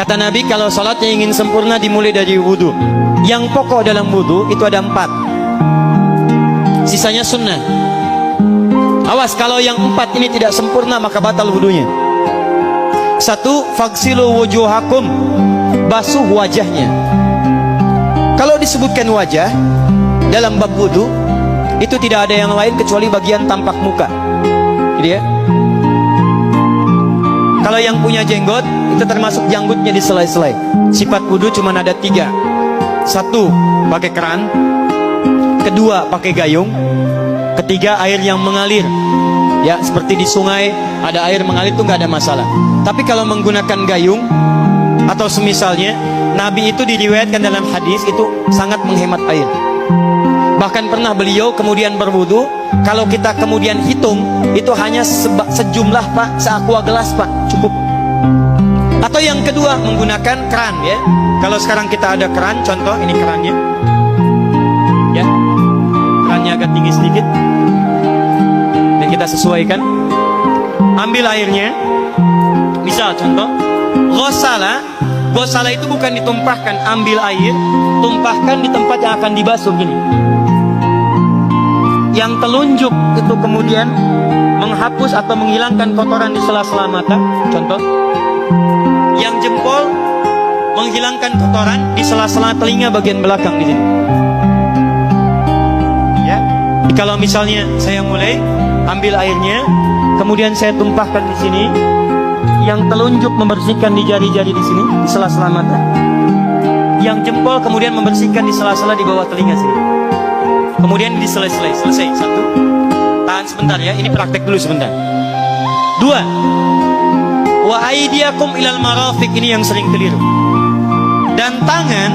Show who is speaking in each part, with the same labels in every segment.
Speaker 1: Kata Nabi, kalau salatnya ingin sempurna dimulai dari wudu. Yang pokok dalam wudu itu ada 4, sisanya sunnah. Awas, kalau yang 4 ini tidak sempurna maka batal wudunya. 1, faghsilu wujuhakum, basuh wajahnya. Kalau disebutkan wajah dalam bab wudu, itu tidak ada yang lain kecuali bagian tampak muka. Jadi ya, kalau yang punya jenggot, itu termasuk janggutnya di selai-selai. Sifat wudu cuma ada 3. 1, pakai keran. 2, pakai gayung. 3, air yang mengalir. Ya, seperti di sungai ada air mengalir itu nggak ada masalah. Tapi kalau menggunakan gayung atau semisalnya, Nabi itu diriwayatkan dalam hadis itu sangat menghemat air. Bahkan pernah beliau kemudian berwudu, kalau kita kemudian hitung, itu hanya sejumlah Pak, seaqua gelas Pak, cukup. Atau yang kedua, menggunakan keran ya. Kalau sekarang kita ada keran, contoh ini kerannya. Ya. Kerannya agak tinggi sedikit. Dan kita sesuaikan. Ambil airnya. Misal contoh, ghosala. Ghosala itu bukan ditumpahkan, ambil air, tumpahkan di tempat yang akan dibasuh gini. Yang telunjuk itu kemudian menghapus atau menghilangkan kotoran di sela-sela mata, contoh. Yang jempol menghilangkan kotoran di sela-sela telinga bagian belakang di sini. Ya. Kalau misalnya saya mulai ambil airnya, kemudian saya tumpahkan di sini. Yang telunjuk membersihkan di jari-jari di sini, di sela-sela mata. Yang jempol kemudian membersihkan di sela-sela di bawah telinga sini. Kemudian di selesai. 1. Tahan sebentar ya, ini praktek dulu sebentar. 2. Wa aidiakum ilal marafiq, ini yang sering keliru. Dan tangan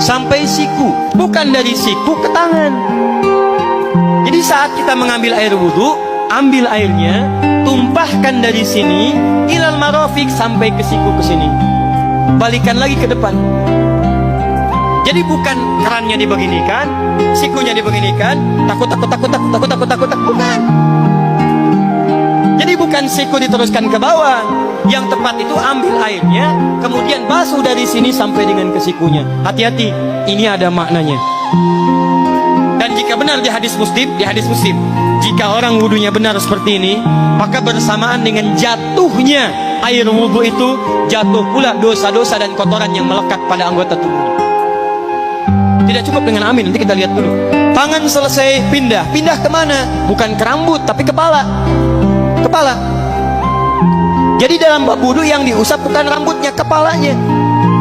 Speaker 1: sampai siku, bukan dari siku ke tangan. Jadi saat kita mengambil air wudu, ambil airnya, tumpahkan dari sini ilal marafiq sampai ke siku ke sini. Balikan lagi ke depan. Jadi bukan kerannya dibeginikan, sikunya dibeginikan, takut, bukan. Jadi bukan siku diteruskan ke bawah. Yang tepat itu ambil airnya, kemudian basuh dari sini sampai dengan ke sikunya. Hati-hati, ini ada maknanya. Dan jika benar di hadis Muslim, jika orang wudunya benar seperti ini, maka bersamaan dengan jatuhnya air wudu itu, jatuh pula dosa-dosa dan kotoran yang melekat pada anggota tubuhnya. Tidak cukup dengan amin, nanti kita lihat dulu. Tangan selesai, pindah kemana? Bukan ke rambut, tapi kepala. Jadi dalam bab wudu yang diusap bukan rambutnya, kepalanya.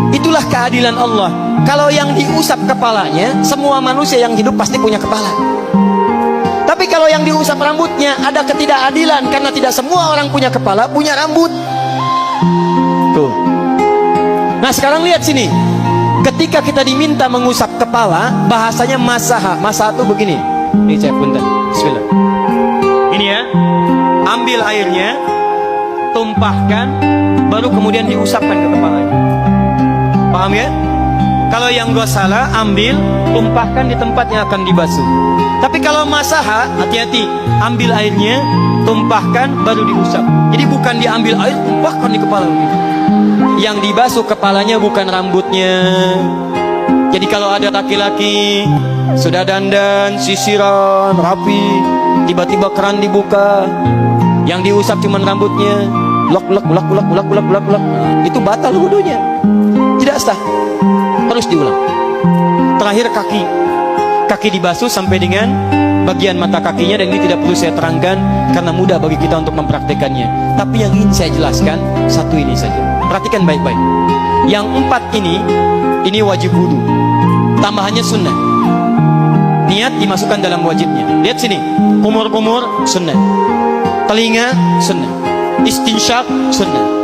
Speaker 1: Itulah keadilan Allah. Kalau yang diusap kepalanya, semua manusia yang hidup pasti punya kepala. Tapi kalau yang diusap rambutnya, ada ketidakadilan, karena tidak semua orang punya kepala, punya rambut. Tuh. Nah sekarang lihat sini. Ketika kita diminta mengusap kepala, bahasanya masaha. Masaha itu begini. Ini saya punten. Bismillah. Ini ya. Ambil airnya, tumpahkan, baru kemudian diusapkan ke kepalanya. Paham ya? Kalau yang ghosala, ambil, tumpahkan di tempat yang akan dibasuh. Tapi kalau masaha, hati-hati. Ambil airnya, tumpahkan, baru diusap. Jadi bukan diambil air, tumpahkan di kepala begitu. Yang dibasuh kepalanya bukan rambutnya. Jadi kalau ada laki-laki sudah dandan, sisiran, rapi, tiba-tiba keran dibuka, yang diusap cuma rambutnya, ulak, itu batal wudunya, tidak sah, harus diulang. Terakhir kaki dibasuh sampai dengan bagian mata kakinya, dan ini tidak perlu saya terangkan karena mudah bagi kita untuk mempraktekannya. Tapi yang ingin saya jelaskan satu ini saja. Perhatikan baik-baik. Yang 4 ini wajib wudu. Tambahannya sunnah. Niat dimasukkan dalam wajibnya. Lihat sini. Kumur-kumur sunnah. Telinga sunnah. Istinsyak sunnah.